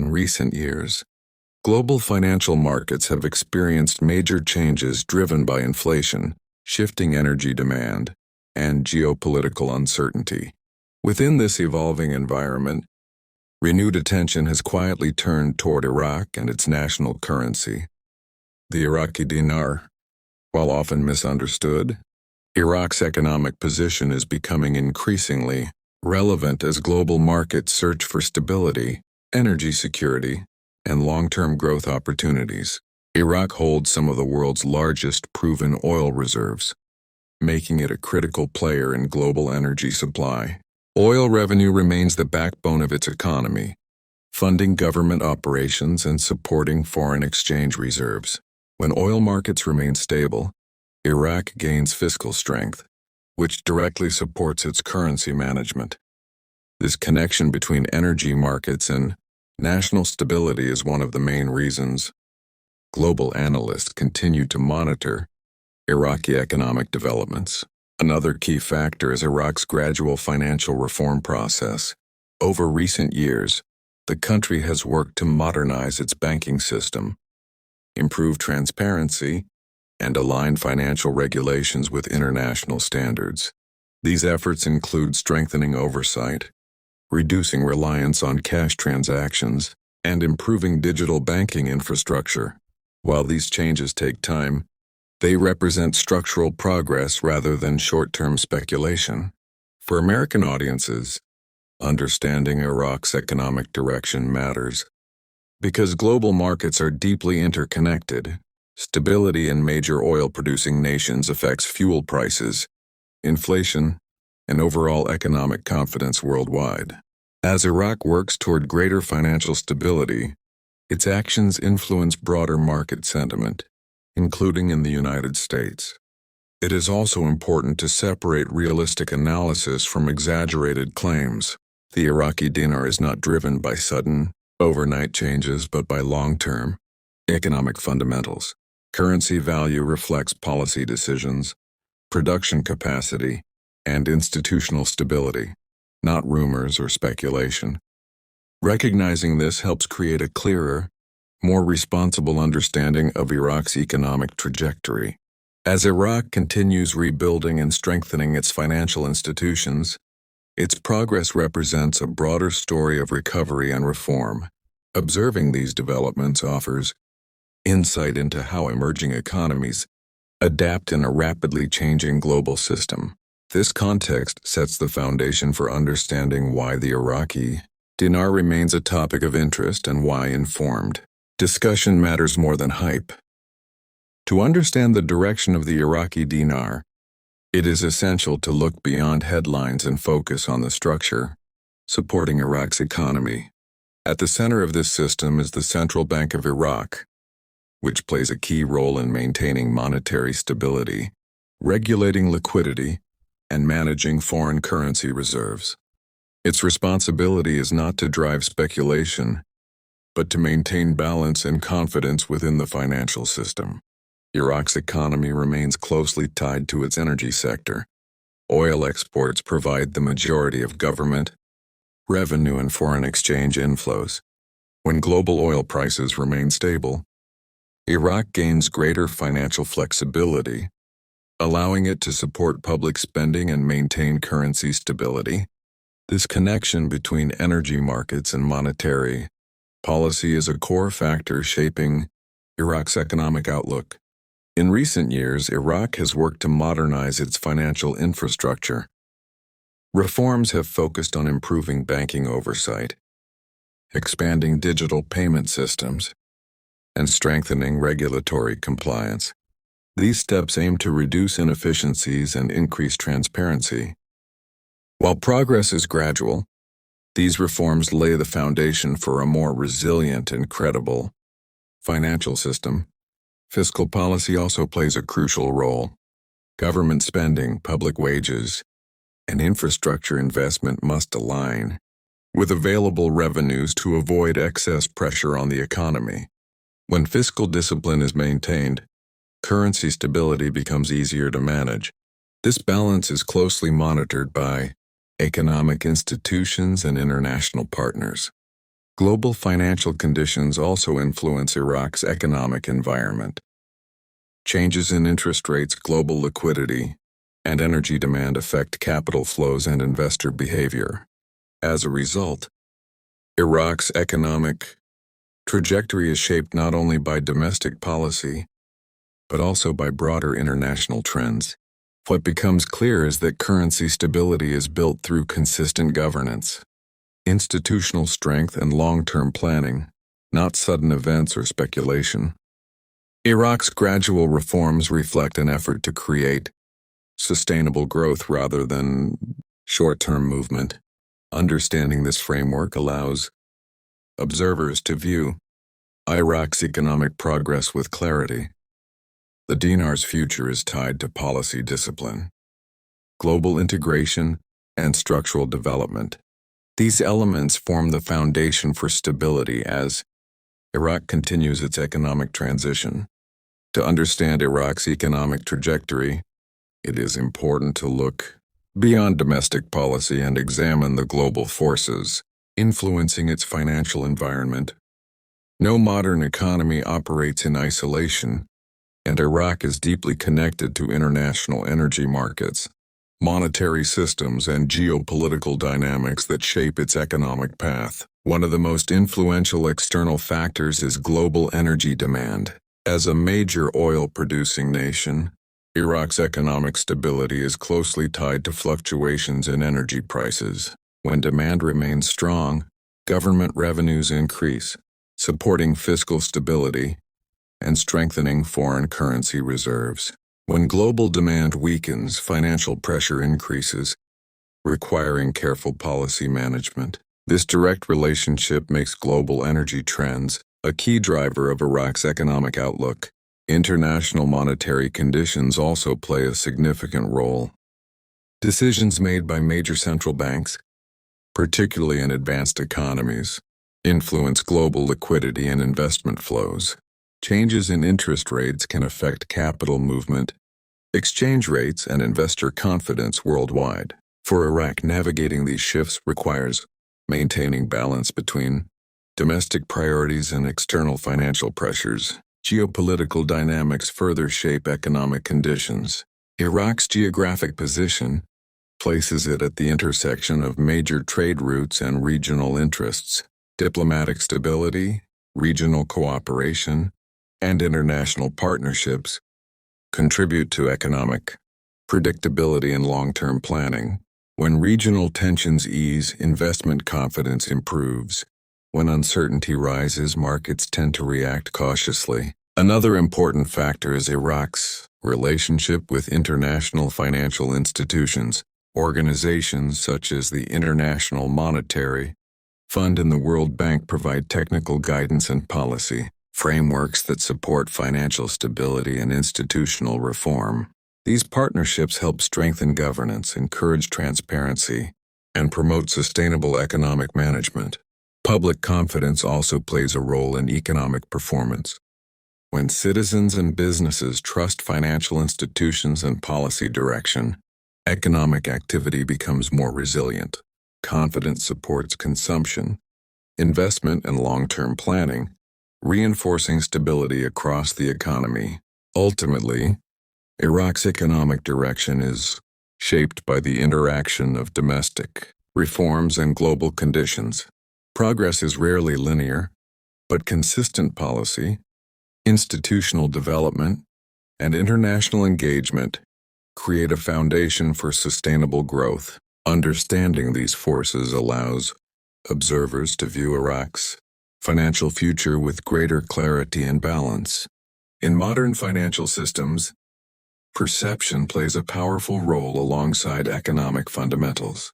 In recent years, global financial markets have experienced major changes driven by inflation, shifting energy demand, and geopolitical uncertainty. Within this evolving environment, renewed attention has quietly turned toward Iraq and its national currency, the Iraqi dinar. While often misunderstood, Iraq's economic position is becoming increasingly relevant as global markets search for stability, energy security, and long-term growth opportunities. Iraq holds some of the world's largest proven oil reserves, making it a critical player in global energy supply. Oil revenue remains the backbone of its economy, funding government operations and supporting foreign exchange reserves. When oil markets remain stable, Iraq gains fiscal strength, which directly supports its currency management. This connection between energy markets and national stability is one of the main reasons global analysts continue to monitor Iraqi economic developments. Another key factor is Iraq's gradual financial reform process. Over recent years, the country has worked to modernize its banking system, improve transparency, and align financial regulations with international standards. These efforts include strengthening oversight, reducing reliance on cash transactions, and improving digital banking infrastructure. While these changes take time, they represent structural progress rather than short-term speculation. For American audiences, understanding Iraq's economic direction matters. Because global markets are deeply interconnected, stability in major oil-producing nations affects fuel prices, inflation, and overall economic confidence worldwide. As Iraq works toward greater financial stability, its actions influence broader market sentiment, including in the United States. It is also important to separate realistic analysis from exaggerated claims. The Iraqi dinar is not driven by sudden, overnight changes but by long-term economic fundamentals. Currency value reflects policy decisions, production capacity, and institutional stability, not rumors or speculation. Recognizing this helps create a clearer, more responsible understanding of Iraq's economic trajectory. As Iraq continues rebuilding and strengthening its financial institutions, its progress represents a broader story of recovery and reform. Observing these developments offers insight into how emerging economies adapt in a rapidly changing global system. This context sets the foundation for understanding why the Iraqi dinar remains a topic of interest and why informed discussion matters more than hype. To understand the direction of the Iraqi dinar, it is essential to look beyond headlines and focus on the structure supporting Iraq's economy. At the center of this system is the Central Bank of Iraq, which plays a key role in maintaining monetary stability, regulating liquidity, and managing foreign currency reserves. Its responsibility is not to drive speculation, but to maintain balance and confidence within the financial system. Iraq's economy remains closely tied to its energy sector. Oil exports provide the majority of government revenue and foreign exchange inflows. When global oil prices remain stable, Iraq gains greater financial flexibility, allowing it to support public spending and maintain currency stability. This connection between energy markets and monetary policy is a core factor shaping Iraq's economic outlook. In recent years, Iraq has worked to modernize its financial infrastructure. Reforms have focused on improving banking oversight, expanding digital payment systems, and strengthening regulatory compliance. These steps aim to reduce inefficiencies and increase transparency. While progress is gradual, these reforms lay the foundation for a more resilient and credible financial system. Fiscal policy also plays a crucial role. Government spending, public wages, and infrastructure investment must align with available revenues to avoid excess pressure on the economy. When fiscal discipline is maintained, currency stability becomes easier to manage. This balance is closely monitored by economic institutions and international partners. Global financial conditions also influence Iraq's economic environment. Changes in interest rates, global liquidity, and energy demand affect capital flows and investor behavior. As a result, Iraq's economic trajectory is shaped not only by domestic policy, but also by broader international trends. What becomes clear is that currency stability is built through consistent governance, institutional strength, and long-term planning, not sudden events or speculation. Iraq's gradual reforms reflect an effort to create sustainable growth rather than short-term movement. Understanding this framework allows observers to view Iraq's economic progress with clarity. The dinar's future is tied to policy discipline, global integration, and structural development. These elements form the foundation for stability as Iraq continues its economic transition. To understand Iraq's economic trajectory, it is important to look beyond domestic policy and examine the global forces influencing its financial environment. No modern economy operates in isolation, and Iraq is deeply connected to international energy markets, monetary systems, and geopolitical dynamics that shape its economic path. One of the most influential external factors is global energy demand. As a major oil-producing nation, Iraq's economic stability is closely tied to fluctuations in energy prices. When demand remains strong, government revenues increase, supporting fiscal stability and strengthening foreign currency reserves. When global demand weakens, financial pressure increases, requiring careful policy management. This direct relationship makes global energy trends a key driver of Iraq's economic outlook. International monetary conditions also play a significant role. Decisions made by major central banks, particularly in advanced economies, influence global liquidity and investment flows. Changes in interest rates can affect capital movement, exchange rates, and investor confidence worldwide. For Iraq, navigating these shifts requires maintaining balance between domestic priorities and external financial pressures. Geopolitical dynamics further shape economic conditions. Iraq's geographic position places it at the intersection of major trade routes and regional interests. Diplomatic stability, regional cooperation, and international partnerships contribute to economic predictability and long-term planning. When regional tensions ease, investment confidence improves. When uncertainty rises, markets tend to react cautiously. Another important factor is Iraq's relationship with international financial institutions. Organizations such as the International Monetary Fund and the World Bank provide technical guidance and policy frameworks that support financial stability and institutional reform. These partnerships help strengthen governance, encourage transparency, and promote sustainable economic management. Public confidence also plays a role in economic performance. When citizens and businesses trust financial institutions and policy direction, economic activity becomes more resilient. Confidence supports consumption, investment, and long-term planning, reinforcing stability across the economy. Ultimately, Iraq's economic direction is shaped by the interaction of domestic reforms and global conditions. Progress is rarely linear, but consistent policy, institutional development, and international engagement create a foundation for sustainable growth. Understanding these forces allows observers to view Iraq's financial future with greater clarity and balance. In modern financial systems, perception plays a powerful role alongside economic fundamentals.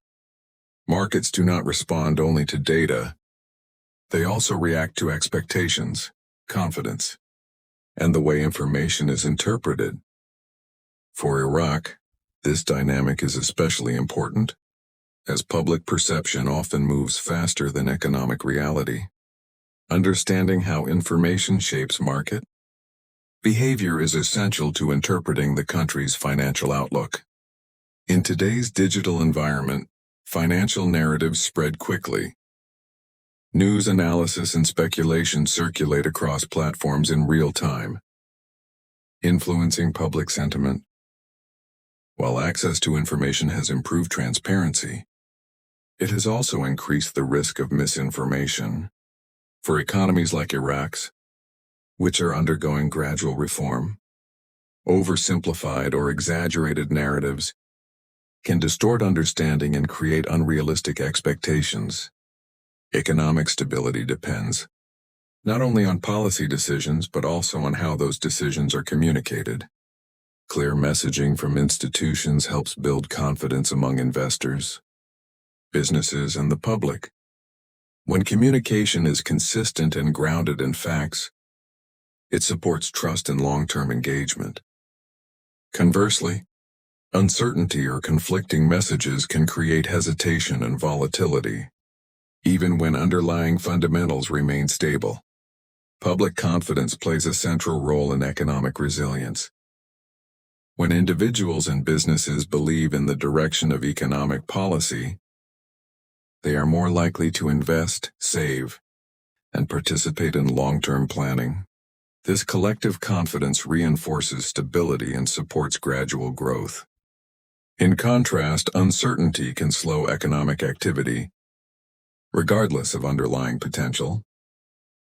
Markets do not respond only to data, they also react to expectations, confidence, and the way information is interpreted. For Iraq, this dynamic is especially important, as public perception often moves faster than economic reality. Understanding how information shapes market behavior is essential to interpreting the country's financial outlook. In today's digital environment, financial narratives spread quickly, News analysis and speculation circulate across platforms in real time, influencing public sentiment. While access to information has improved transparency, it has also increased the risk of misinformation. For economies like Iraq's, which are undergoing gradual reform, oversimplified or exaggerated narratives can distort understanding and create unrealistic expectations. Economic stability depends not only on policy decisions but also on how those decisions are communicated. Clear messaging from institutions helps build confidence among investors, businesses, and the public. When communication is consistent and grounded in facts, it supports trust and long-term engagement. Conversely, uncertainty or conflicting messages can create hesitation and volatility, even when underlying fundamentals remain stable. Public confidence plays a central role in economic resilience. When individuals and businesses believe in the direction of economic policy, they are more likely to invest, save, and participate in long-term planning. This collective confidence reinforces stability and supports gradual growth. In contrast, uncertainty can slow economic activity, regardless of underlying potential.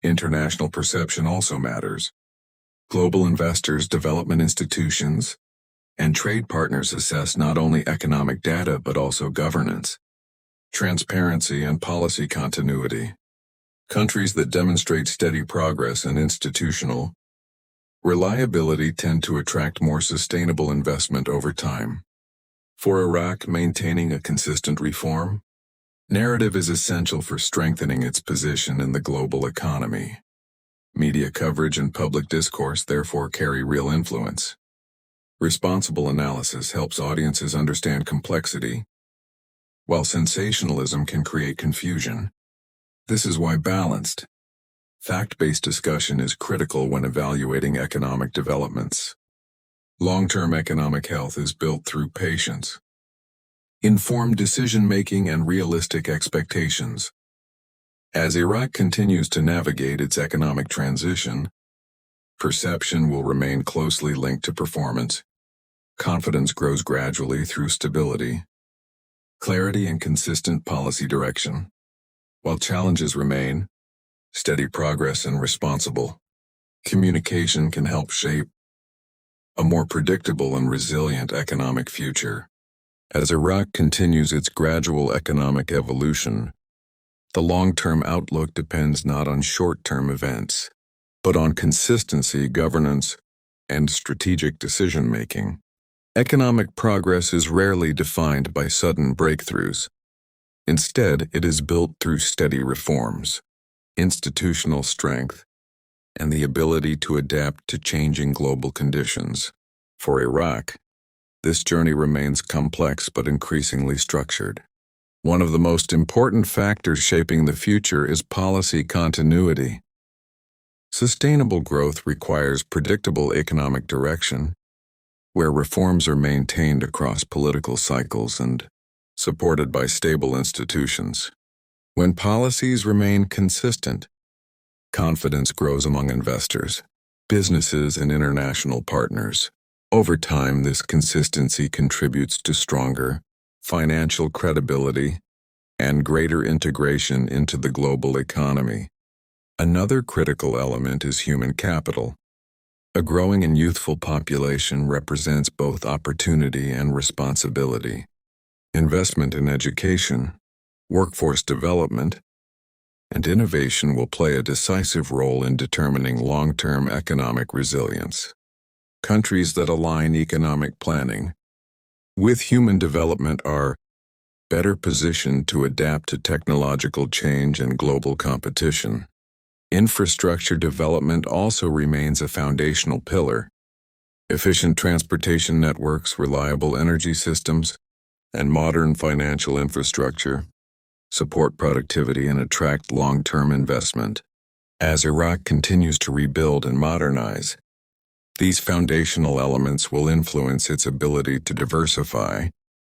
International perception also matters. Global investors, development institutions, and trade partners assess not only economic data but also governance, transparency, and policy continuity. Countries that demonstrate steady progress and institutional reliability tend to attract more sustainable investment over time. For Iraq, maintaining a consistent reform narrative is essential for strengthening its position in the global economy. Media coverage and public discourse therefore carry real influence. Responsible analysis helps audiences understand complexity, while sensationalism can create confusion. This is why balanced, fact-based discussion is critical when evaluating economic developments. Long-term economic health is built through patience, informed decision-making, and realistic expectations. As Iraq continues to navigate its economic transition, perception will remain closely linked to performance. Confidence grows gradually through stability, clarity, and consistent policy direction. While challenges remain, steady progress and responsible communication can help shape a more predictable and resilient economic future. As Iraq continues its gradual economic evolution, the long-term outlook depends not on short-term events, but on consistency, governance, and strategic decision-making. Economic progress is rarely defined by sudden breakthroughs. Instead, it is built through steady reforms, institutional strength, and the ability to adapt to changing global conditions. For Iraq, this journey remains complex but increasingly structured. One of the most important factors shaping the future is policy continuity. Sustainable growth requires predictable economic direction, where reforms are maintained across political cycles and supported by stable institutions. When policies remain consistent, confidence grows among investors, businesses, and international partners. Over time, this consistency contributes to stronger financial credibility and greater integration into the global economy. Another critical element is human capital. A growing and youthful population represents both opportunity and responsibility. Investment in education, workforce development, and innovation will play a decisive role in determining long-term economic resilience. Countries that align economic planning with human development are better positioned to adapt to technological change and global competition. Infrastructure development also remains a foundational pillar. Efficient transportation networks, reliable energy systems, and modern financial infrastructure support productivity and attract long-term investment. As Iraq continues to rebuild and modernize, these foundational elements will influence its ability to diversify